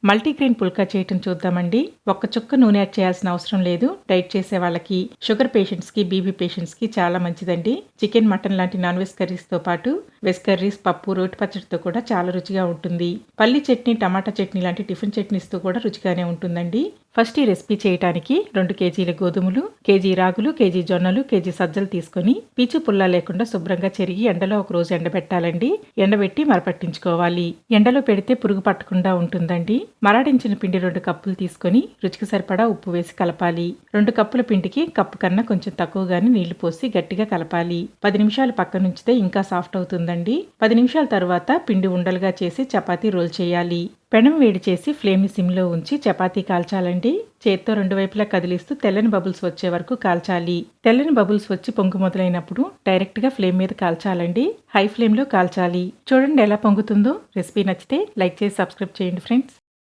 Multigrain పుల్కా చేయటం చూద్దామండి. ఒక్క చుక్క నూనె యాడ్ చేయాల్సిన అవసరం లేదు. డైట్ చేసే వాళ్ళకి, షుగర్ పేషెంట్స్‌కి, బీపీ పేషెంట్స్‌కి చాలా మంచిదండి. చికెన్, మటన్ లాంటి నాన్ వెజ్ కర్రీస్‌తో పాటు వెజ్ కర్రీస్, పప్పు, రోటి పచ్చడితో కూడా చాలా రుచిగా ఉంటుంది. పల్లి చట్నీ, టమాటా చట్నీ లాంటి టిఫిన్ చట్నీస్‌తో కూడా రుచిగానే ఉంటుందండి. ఫస్ట్ ఈ రెసిపీ చేయడానికి 2 కేజీల గోధుమలు, కేజీ రాగులు, కేజీ జొన్నలు, కేజీ సజ్జలు తీసుకొని పీచు పుల్ల లేకుండా శుభ్రంగా చెరిగి ఎండలో ఒక రోజు ఎండబెట్టాలండి. ఎండబెట్టి మరపట్టించుకోవాలి. ఎండలో పెడితే పురుగు పట్టకుండా ఉంటుందండి. మరాడించిన పిండి 2 కప్పులు తీసుకొని రుచికి సరిపడా ఉప్పు వేసి కలపాలి. 2 కప్పుల పిండికి కప్పు కన్నా కొంచెం తక్కువగానే నీళ్లు పోసి గట్టిగా కలపాలి. 10 నిమిషాలు పక్కనుంచితే ఇంకా సాఫ్ట్ అవుతుందండి. 10 నిమిషాల తర్వాత పిండి ఉండలుగా చేసి చపాతీ రోల్ చేయాలి. పెనం వేడి చేసి ఫ్లేమ్ని సిమ్లో ఉంచి చపాతీ కాల్చాలండి. చేత్తో 2 వైపులా కదిలిస్తూ తెల్లని బబుల్స్ వచ్చే వరకు కాల్చాలి. తెల్లని బబుల్స్ వచ్చి పొంగు మొదలైనప్పుడు డైరెక్ట్గా ఫ్లేమ్ మీద కాల్చాలండి. హై ఫ్లేమ్లో కాల్చాలి. చూడండి ఎలా పొంగుతుందో. రెసిపీ నచ్చితే లైక్ చేసి సబ్స్క్రైబ్ చేయండి ఫ్రెండ్స్.